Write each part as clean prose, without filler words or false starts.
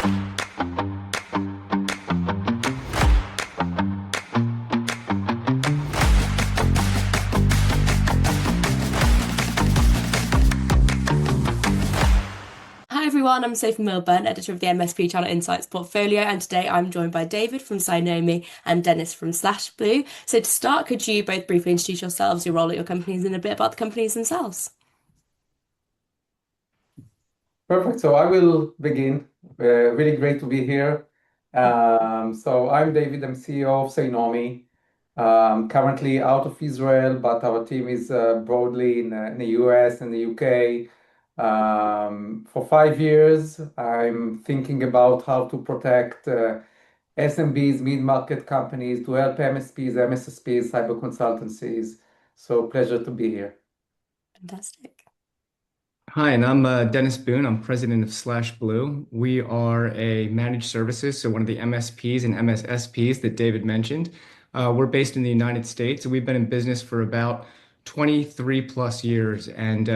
Hi everyone, I'm Sophie Milburn, editor of the MSP Channel Insights portfolio, and today I'm joined by David from Cynomi and Dennis from SlashBlue. So to start, could you both briefly introduce yourselves, your role at your companies, and a bit about the companies themselves? Perfect. So I will begin. Really great to be here. So I'm David, I'm CEO of Cynomi, currently out of Israel, but our team is broadly in the US and the UK. For 5 years, I'm thinking about how to protect SMBs, mid-market companies, to help MSPs, MSSPs, cyber consultancies. So pleasure to be here. Fantastic. Hi, and I'm Dennis Boone. I'm president of SlashBlue. We are a managed services, so one of the MSPs and MSSPs that David mentioned. We're based in the United States. We've been in business for about 23 plus years. And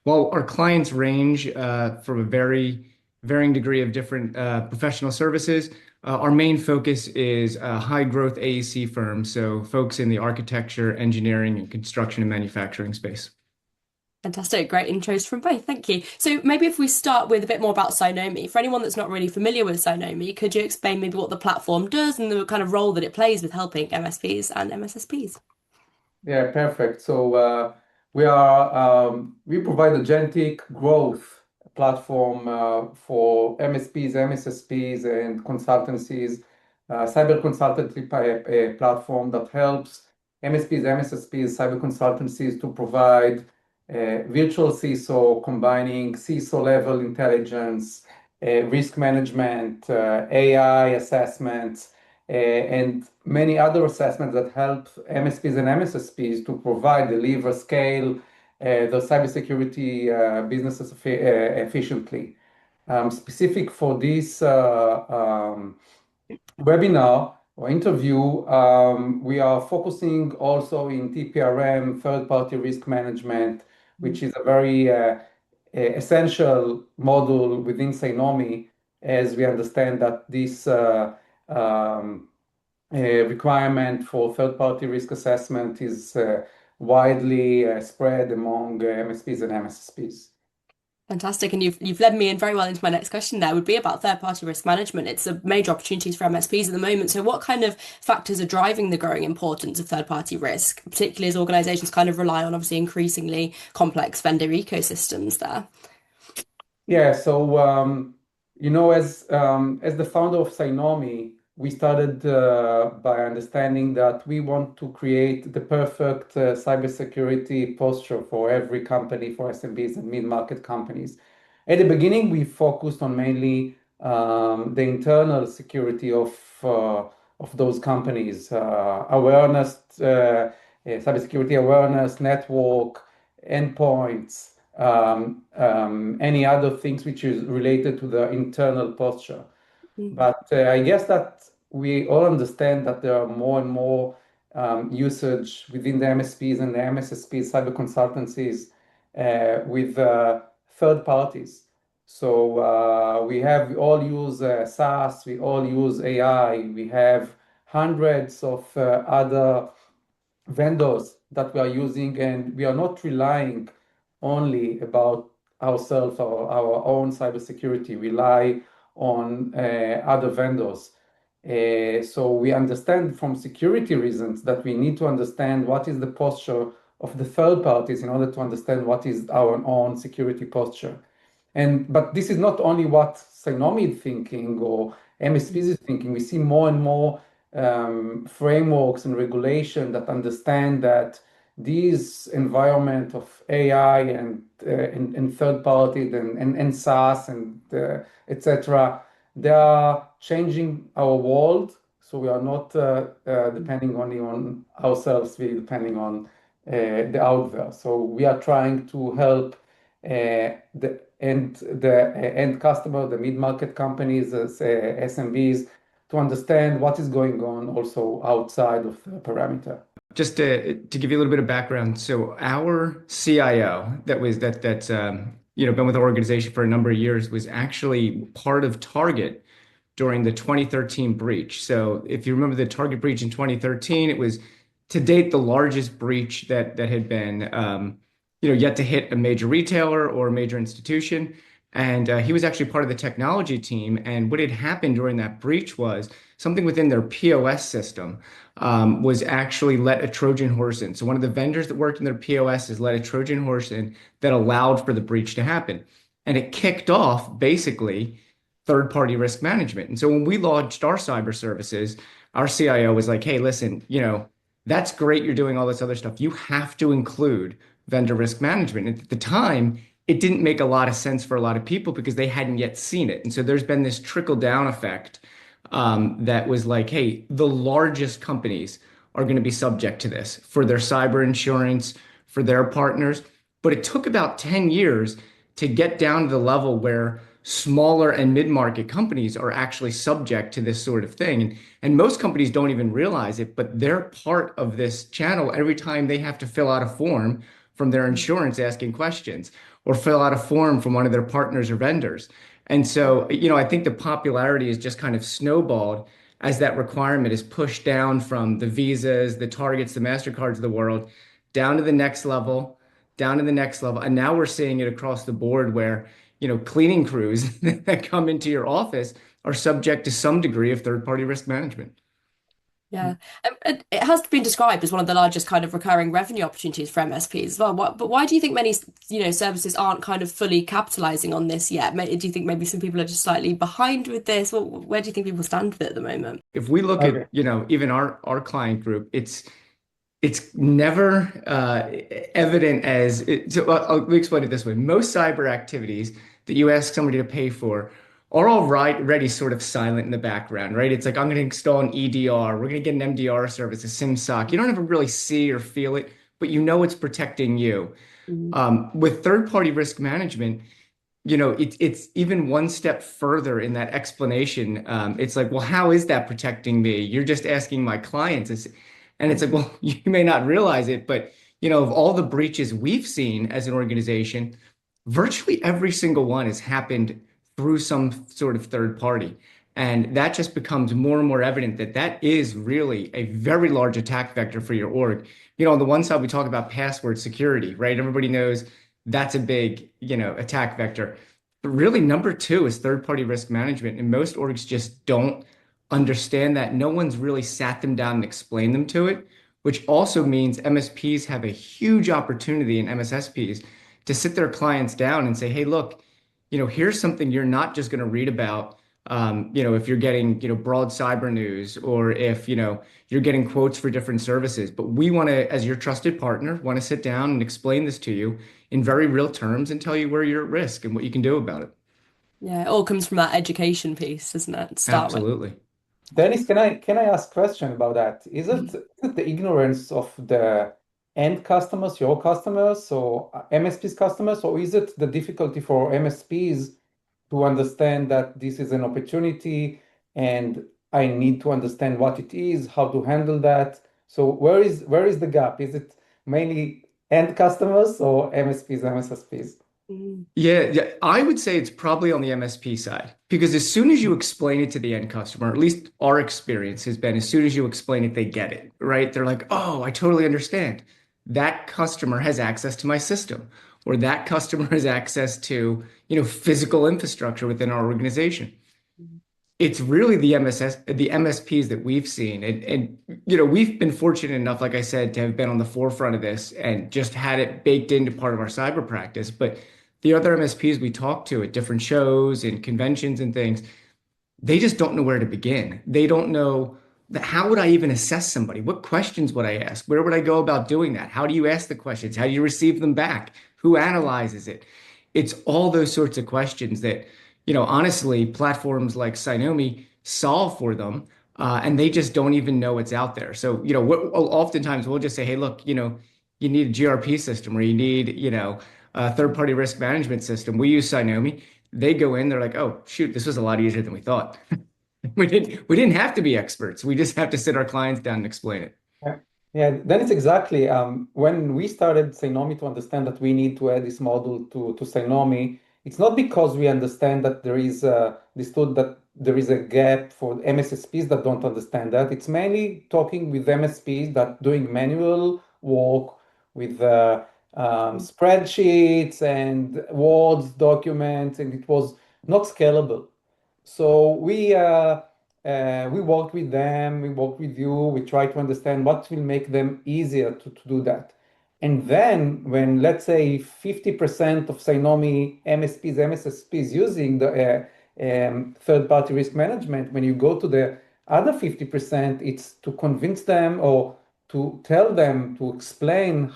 while our clients range from a very varying degree of different professional services, our main focus is high growth AEC firms, so folks in the architecture, engineering, and construction and manufacturing space. Fantastic. Great intros from both. Thank you. So maybe if we start with a bit more about Cynomi. For anyone that's not really familiar with Cynomi, could you explain maybe what the platform does and the kind of role that it plays with helping MSPs and MSSPs? Yeah, perfect. So we provide agentic growth platform for MSPs, MSSPs, and consultancies, cyber consultancy platform that helps MSPs, MSSPs, cyber consultancies to provide virtual CISO, combining CISO level intelligence, risk management, AI assessments, and many other assessments that help MSPs and MSSPs to provide, deliver, scale the cybersecurity businesses efficiently. Specific for this webinar or interview, we are focusing also in TPRM, third-party risk management, which is a very essential module within Cynomi, as we understand that this requirement for third-party risk assessment is widely spread among MSPs and MSSPs. Fantastic. And you've led me in very well into my next question there would be about third-party risk management. It's a major opportunities for MSPs at the moment. So what kind of factors are driving the growing importance of third-party risk, particularly as organizations kind of rely on obviously increasingly complex vendor ecosystems there? Yeah, so as the founder of Cynomi, we started by understanding that we want to create the perfect cybersecurity posture for every company, for SMBs and mid-market companies. At the beginning, we focused on mainly the internal security of those companies, awareness, cybersecurity awareness, network, endpoints, any other things which is related to the internal posture. But I guess that we all understand that there are more and more usage within the MSPs and the MSSPs, cyber consultancies, with third parties. So we all use SaaS, we all use AI, we have hundreds of other vendors that we are using, and we are not relying only about ourselves or our own cybersecurity. We rely on other vendors. So we understand from security reasons that we need to understand what is the posture of the third parties in order to understand what is our own security posture. But this is not only what Cynomi is thinking or MSPs is thinking. We see more and more frameworks and regulation that understand that these environment of AI and third parties and SaaS and etc., they are changing our world. So we are not depending only on ourselves, we're depending on the out there. So we are trying to help the end customer, the mid-market companies, SMBs, to understand what is going on also outside of the parameter. Just to give you a little bit of background, so our CIO that's been with the organization for a number of years, was actually part of Target during the 2013 breach. So if you remember the Target breach in 2013, it was to date the largest breach that had been yet to hit a major retailer or a major institution. And he was actually part of the technology team. And what had happened during that breach was something within their POS system was actually let a Trojan horse in. So one of the vendors that worked in their POS has let a Trojan horse in that allowed for the breach to happen. And it kicked off basically third-party risk management. And so when we launched our cyber services, our CIO was like, hey, listen, that's great. You're doing all this other stuff. You have to include vendor risk management. And at the time, it didn't make a lot of sense for a lot of people because they hadn't yet seen it. And so there's been this trickle down effect that was like, hey, the largest companies are going to be subject to this for their cyber insurance, for their partners. But it took about 10 years to get down to the level where smaller and mid-market companies are actually subject to this sort of thing. And most companies don't even realize it, but they're part of this channel every time they have to fill out a form from their insurance asking questions or fill out a form from one of their partners or vendors. And so, I think the popularity is just kind of snowballed as that requirement is pushed down from the Visas, the Targets, the MasterCards of the world, down to the next level, down to the next level. And now we're seeing it across the board where, cleaning crews that come into your office are subject to some degree of third-party risk management. Yeah, it has been described as one of the largest kind of recurring revenue opportunities for MSPs as well. But why do you think many, services aren't kind of fully capitalizing on this yet? Do you think maybe some people are just slightly behind with this? Well, where do you think people stand with it at the moment? If we look Okay. at, even our client group, it's never evident as let me explain it this way. Most cyber activities that you ask somebody to pay for are already sort of silent in the background, right? It's like, I'm going to install an EDR. We're going to get an MDR service, a SIM-SOC. You don't ever really see or feel it, but it's protecting you. Mm. With third-party risk management, it's even one step further in that explanation. It's like, well, how is that protecting me? You're just asking my clients. And it's like, well, you may not realize it, but of all the breaches we've seen as an organization, virtually every single one has happened through some sort of third party. And that just becomes more and more evident that that is really a very large attack vector for your org. On the one side, we talk about password security, right? Everybody knows that's a big, attack vector. But really, number two is third-party risk management. And most orgs just don't understand that. No one's really sat them down and explained them to it, which also means MSPs have a huge opportunity, and MSSPs to sit their clients down and say, hey, look, here's something you're not just going to read about, if you're getting, broad cyber news or if, you're getting quotes for different services. But we want to, as your trusted partner, want to sit down and explain this to you in very real terms and tell you where you're at risk and what you can do about it. Yeah, it all comes from that education piece, doesn't it? To start with. Absolutely. Dennis, can I ask a question about that? Is it the ignorance of the end customers, your customers, or MSPs customers, or is it the difficulty for MSPs to understand that this is an opportunity and I need to understand what it is, how to handle that? So where is the gap? Is it mainly end customers or MSPs, MSSPs? Mm. Yeah, I would say it's probably on the MSP side because as soon as you explain it to the end customer, at least our experience has been as soon as you explain it, they get it, right? They're like, oh, I totally understand. That customer has access to my system, or that customer has access to, physical infrastructure within our organization. It's really the MSPs that we've seen. And we've been fortunate enough, like I said, to have been on the forefront of this and just had it baked into part of our cyber practice. But the other MSPs we talk to at different shows and conventions and things, they just don't know where to begin. They don't know how would I even assess somebody? What questions would I ask? Where would I go about doing that? How do you ask the questions? How do you receive them back? Who analyzes it? It's all those sorts of questions that, honestly, platforms like Cynomi solve for them, and they just don't even know what's out there. So, oftentimes we'll just say, hey, look, you need a GRP system or you need, a third-party risk management system. We use Cynomi. They go in, they're like, oh, shoot, this was a lot easier than we thought. We didn't have to be experts. We just have to sit our clients down and explain it. Yeah. Yeah, then it's exactly when we started Cynomi to understand that we need to add this model to Cynomi. It's not because we understand that there is understood that there is a gap for MSSPs that don't understand that. It's mainly talking with MSPs that doing manual work with spreadsheets and Words documents, and it was not scalable. So we worked with them, we worked with you, we try to understand what will make them easier to do that. And then when let's say 50% of Cynomi MSPs, MSSPs using the third-party risk management, when you go to the other 50%, it's to convince them or to tell them, to explain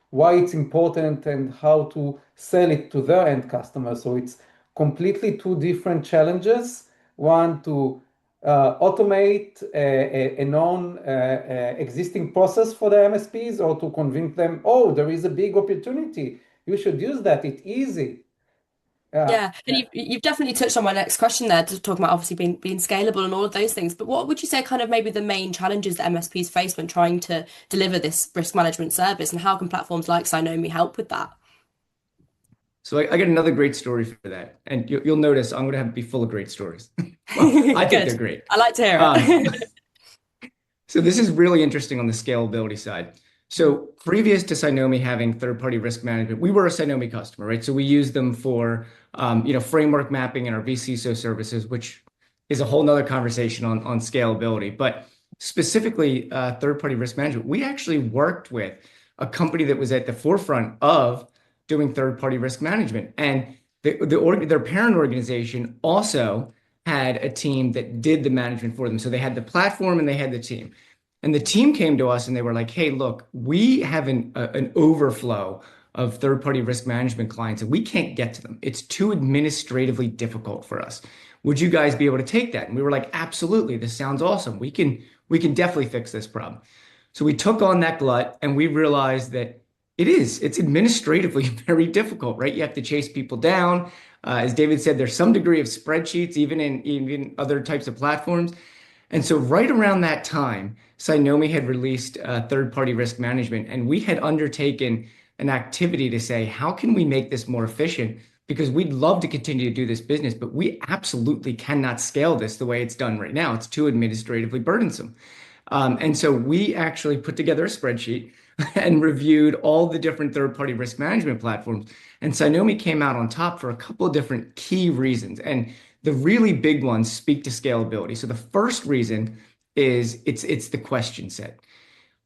why it's important and how to sell it to their end customers. So it's completely two different challenges. One to automate a known existing process for the MSPs, or to convince them, oh, there is a big opportunity. You should use that. It's easy. Uh, Yeah, and you've definitely touched on my next question there, to talk about obviously being scalable and all of those things. But what would you say kind of maybe the main challenges that MSPs face when trying to deliver this risk management service, and how can platforms like Cynomi help with that? So I got another great story for that. And you'll notice I'm going to have be full of great stories. Well, I think they're Good. great. I like to hear Um, it. So this is really interesting on the scalability side. So previous to Cynomi having third-party risk management, we were a Cynomi customer, right? So we use them for framework mapping and our vCISO services, which is a whole nother conversation on scalability. But specifically, third-party risk management, we actually worked with a company that was at the forefront of doing third-party risk management, and their parent organization also had a team that did the management for them. So they had the platform and they had the team. And the team came to us and they were like, hey, look, we have an overflow of third-party risk management clients and we can't get to them. It's too administratively difficult for us. Would you guys be able to take that? And we were like, absolutely. This sounds awesome. We can definitely fix this problem. So we took on that glut and we realized that it's administratively very difficult, right? You have to chase people down. As David said, there's some degree of spreadsheets, even other types of platforms. And so right around that time, Cynomi had released third-party risk management, and we had undertaken an activity to say, how can we make this more efficient? Because we'd love to continue to do this business, but we absolutely cannot scale this the way it's done right now. It's too administratively burdensome. And so we actually put together a spreadsheet and reviewed all the different third-party risk management platforms. And Cynomi came out on top for a couple of different key reasons. And the really big ones speak to scalability. So the first reason is it's the question set.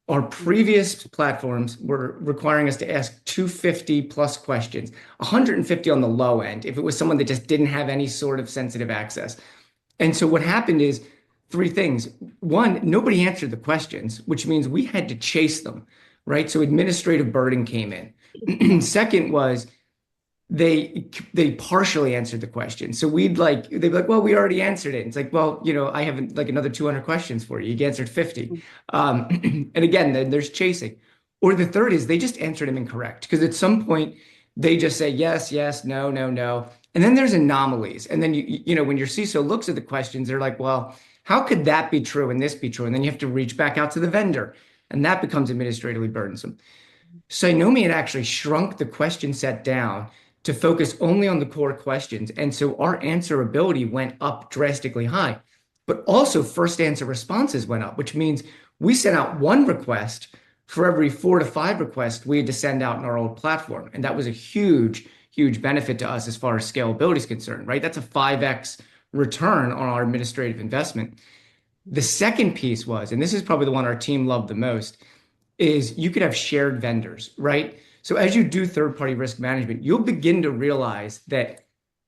Our previous platforms were requiring us to ask 250 plus questions, 150 on the low end if it was someone that just didn't have any sort of sensitive access. And so what happened is three things. One, nobody answered the questions, which means we had to chase them, right? So administrative burden came in. Second was they partially answered the question. So they'd be like, well, we already answered it. It's like, well, I have like another 200 questions for you. You answered 50. And again, then there's chasing. Or the third is they just answered them incorrect because at some point they just say yes, yes, no, no, no. And then there's anomalies. And then when your CISO looks at the questions, they're like, well, how could that be true and this be true? And then you have to reach back out to the vendor, and that becomes administratively burdensome. Cynomi had actually shrunk the question set down to focus only on the core questions. And so our answerability went up drastically high, but also first answer responses went up, which means we sent out one request for every 4 to 5 requests we had to send out in our old platform. And that was a huge, huge benefit to us as far as scalability is concerned, right? That's a 5x return on our administrative investment. The second piece was, and this is probably the one our team loved the most, is you could have shared vendors, right? So as you do third-party risk management, you'll begin to realize that,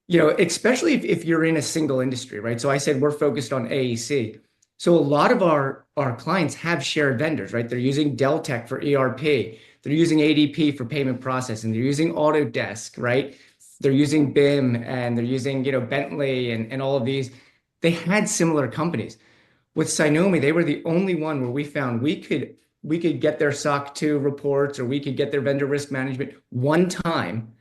especially if you're in a single industry, right? So I said we're focused on AEC. So a lot of our clients have shared vendors, right? They're using Deltek for ERP. They're using ADP for payment processing. They're using Autodesk, right? They're using BIM, and they're using, Bentley and all of these. They had similar companies. With Cynomi, they were the only one where we found we could get their SOC 2 reports, or we could get their vendor risk management one time,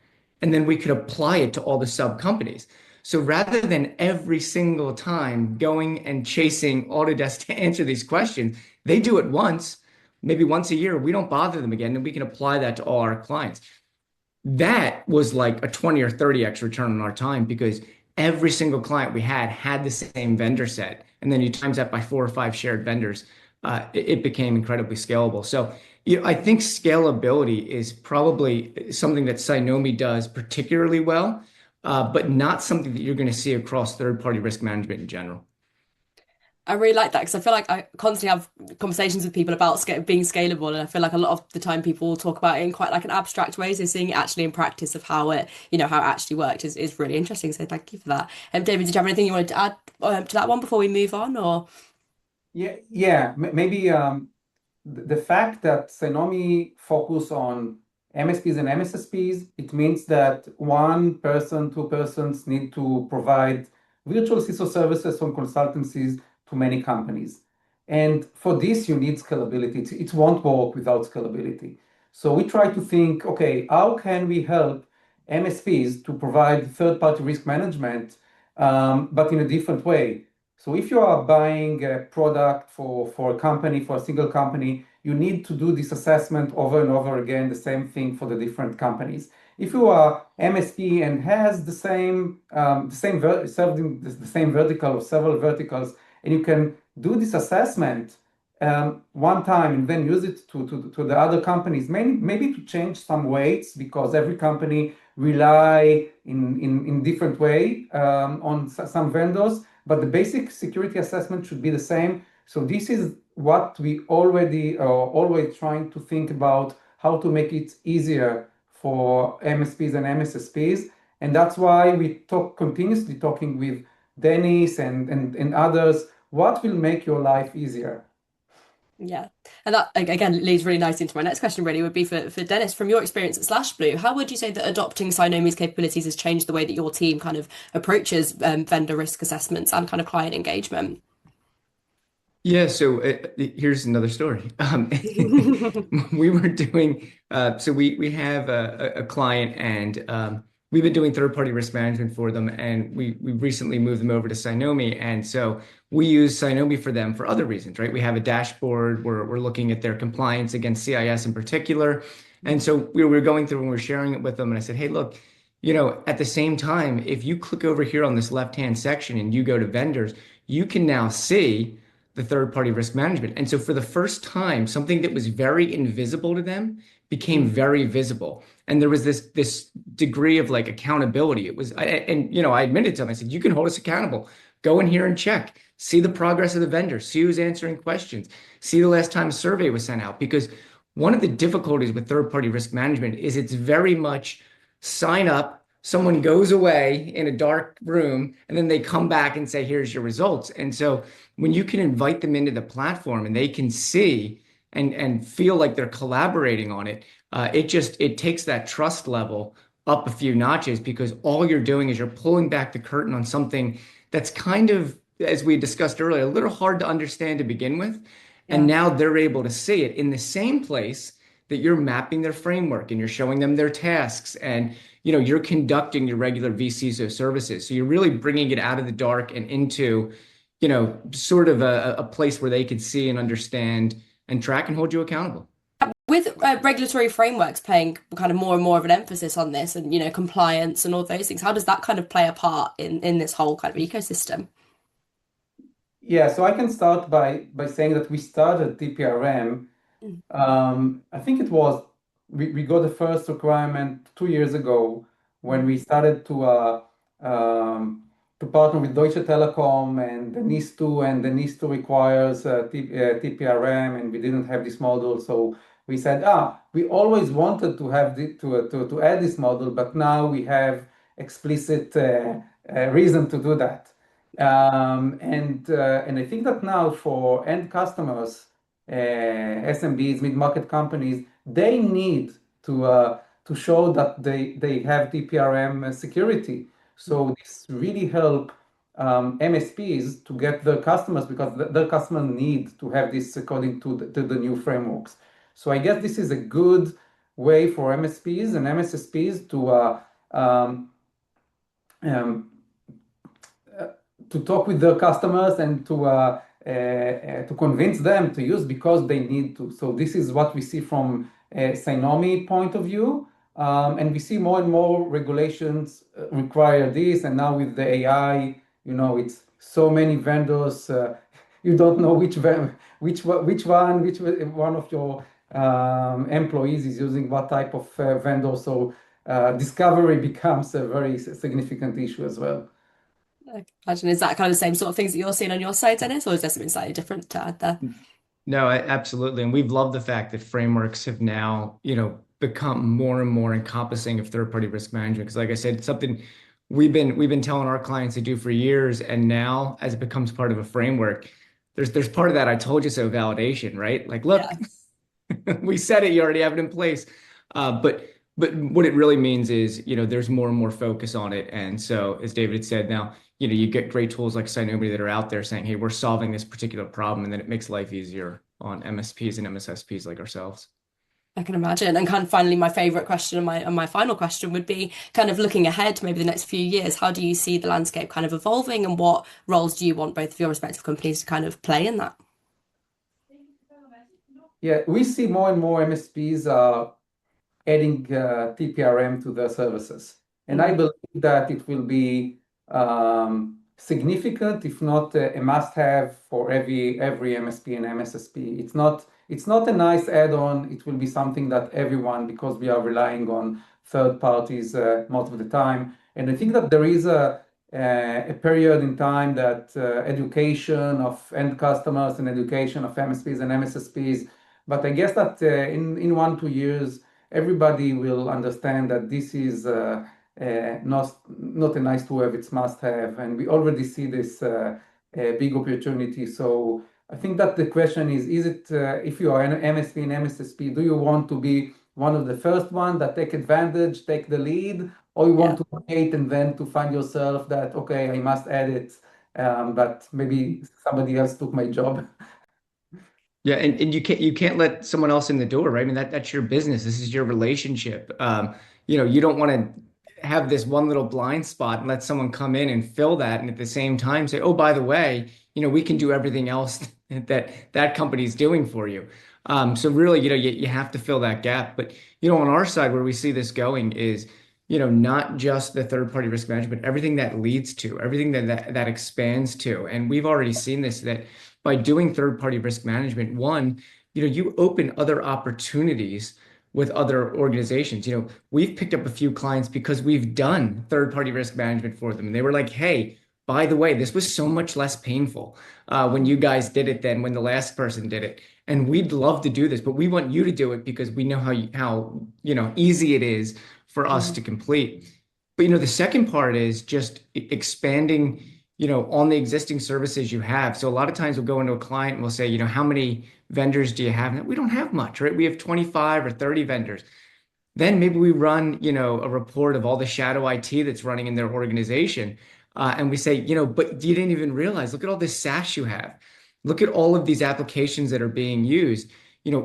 and then we could apply it to all the sub companies. So rather than every single time going and chasing Autodesk to answer these questions, they do it once. maybe once a year, we don't bother them again, and we can apply that to all our clients. That was like a 20 or 30x return on our time because every single client we had the same vendor set. And then you times that by 4 or 5 shared vendors, it became incredibly scalable. So, I think scalability is probably something that Cynomi does particularly well, but not something that you're going to see across third-party risk management in general. I really like that because I feel like I constantly have conversations with people about being scalable, and I feel like a lot of the time people will talk about it in quite like an abstract way. So seeing it actually in practice of how it, how it actually worked is really interesting. So thank you for that. David, did you have anything you wanted to add to that one before we move on, or? Yeah. Maybe the fact that Cynomi focus on MSPs and MSSPs, it means that one person, two persons need to provide virtual CISO services from consultancies to many companies. And for this, you need scalability. It won't work without scalability. So we try to think, okay, how can we help MSPs to provide third-party risk management, but in a different way? So if you are buying a product for a company, for a single company, you need to do this assessment over and over again, the same thing for the different companies. If you are MSP and has serving the same vertical or several verticals, and you can do this assessment one time and then use it to the other companies, maybe to change some weights because every company rely in different way on some vendors, but the basic security assessment should be the same. So this is what we already are always trying to think about how to make it easier for MSPs and MSSPs. And that's why we continuously talking with Dennis and others, what will make your life easier? Yeah. And that again leads really nicely into my next question, really would be for Dennis, from your experience at SlashBlue, how would you say that adopting Cynomi's capabilities has changed the way that your team kind of approaches vendor risk assessments and kind of client engagement? Yeah, so here's another story. We were doing so we have a client and we've been doing third-party risk management for them, and we recently moved them over to Cynomi, and so we use Cynomi for them for other reasons, right? We have a dashboard where we're looking at their compliance against CIS in particular, and so we were going through and we are sharing it with them, and I said, hey, look, at the same time, if you click over here on this left-hand section and you go to vendors, you can now see the third party risk management. And so for the first time, something that was very invisible to them became very visible. And there was this degree of like accountability. It was, I admitted to them, I said, you can hold us accountable. Go in here and check, see the progress of the vendor, see who's answering questions, see the last time a survey was sent out. Because one of the difficulties with third party risk management is it's very much sign up, someone goes away in a dark room, and then they come back and say, here's your results. And so when you can invite them into the platform and they can see and feel like they're collaborating on it, it takes that trust level up a few notches because all you're doing is you're pulling back the curtain on something that's kind of, as we discussed earlier, a little hard to understand to begin with. And now they're able to see it in the same place that you're mapping their framework and you're showing them their tasks and you're conducting your regular vCISO services. So you're really bringing it out of the dark and into sort of a place where they can see and understand and track and hold you accountable. With regulatory frameworks playing kind of more and more of an emphasis on this and, compliance and all those things, how does that kind of play a part in this whole kind of ecosystem? Yeah, so I can start by saying that we started TPRM. I think it was we got the first requirement 2 years ago when we started to partner with Deutsche Telekom and the NIS2, and the NIS2 requires TPRM, and we didn't have this model, so we said, we always wanted to have to add this model, but now we have explicit reason to do that. And I think that now for end customers, SMBs, mid-market companies, they need to show that they have TPRM security. So this really help MSPs to get their customers because their customers need to have this according to the new frameworks. So I guess this is a good way for MSPs and MSSPs to talk with their customers and to convince them to use because they need to. So this is what we see from a Cynomi point of view. And we see more and more regulations require this. And now with the AI, it's so many vendors. You don't know which one of your employees is using what type of vendor. So discovery becomes a very significant issue as well. I can imagine, is that kind of the same sort of things that you're seeing on your side, Dennis, or is there something slightly different to add there? No, absolutely. And we've loved the fact that frameworks have now, become more and more encompassing of third-party risk management. Because like I said, it's something we've been telling our clients to do for years. And now as it becomes part of a framework, there's part of that I told you so validation, right? Like, look, Yeah. we said it, you already have it in place. But what it really means is, there's more and more focus on it. And so, as David had said, now, you get great tools like Cynomi that are out there saying, hey, we're solving this particular problem. And then it makes life easier on MSPs and MSSPs like ourselves. I can imagine. And kind of finally, my favorite question and my final question would be kind of looking ahead to maybe the next few years, how do you see the landscape kind of evolving and what roles do you want both of your respective companies to kind of play in that? Yeah, we see more and more MSPs are adding TPRM to their services. And I believe that it will be significant, if not a must-have for every MSP and MSSP. It's not a nice add-on. It will be something that everyone, because we are relying on third parties most of the time. And I think that there is a period in time that education of end customers and education of MSPs and MSSPs. But I guess that in 1-2 years, everybody will understand that this is not a nice to have, it's must have. And we already see this big opportunity. So I think that the question is it, if you are an MSP and MSSP, do you want to be one of the first one that take advantage, take the lead, or you want to wait and then to find yourself that, okay, I must add it, but maybe somebody else took my job. Yeah, and you can't let someone else in the door, right? I mean that's your business. This is your relationship. You don't want to have this one little blind spot and let someone come in and fill that, and at the same time say, "Oh, by the way, we can do everything else that company's doing for you." So really, you have to fill that gap. But on our side, where we see this going is, not just the third-party risk management, everything that leads to, everything that expands to, and we've already seen this that by doing third-party risk management, one, you open other opportunities with other organizations. We've picked up a few clients because we've done third-party risk management for them. And they were like, hey, by the way, this was so much less painful when you guys did it than when the last person did it. And we'd love to do this, but we want you to do it because we know how easy it is for us to complete. But the second part is just expanding on the existing services you have. So a lot of times we'll go into a client and we'll say, how many vendors do you have? And we don't have much, right? We have 25 or 30 vendors. Then maybe we run, a report of all the shadow IT that's running in their organization. And we say, but you didn't even realize, look at all this SaaS you have. Look at all of these applications that are being used.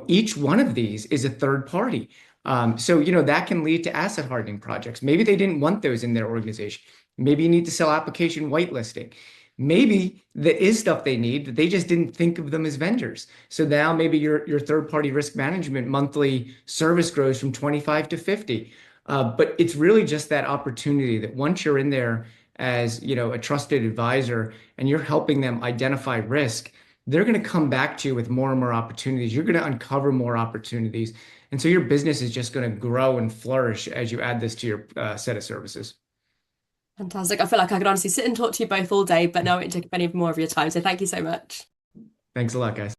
Each one of these is a third party. So that can lead to asset hardening projects. Maybe they didn't want those in their organization. Maybe you need to sell application whitelisting. Maybe there is stuff they need that they just didn't think of them as vendors. So now maybe your third-party risk management monthly service grows from 25 to 50. But it's really just that opportunity that once you're in there as a trusted advisor and you're helping them identify risk, they're going to come back to you with more and more opportunities. You're going to uncover more opportunities. And so your business is just going to grow and flourish as you add this to your set of services. Fantastic. I feel like I could honestly sit and talk to you both all day, but no, it took up any more of your time. So thank you so much. Thanks a lot, guys.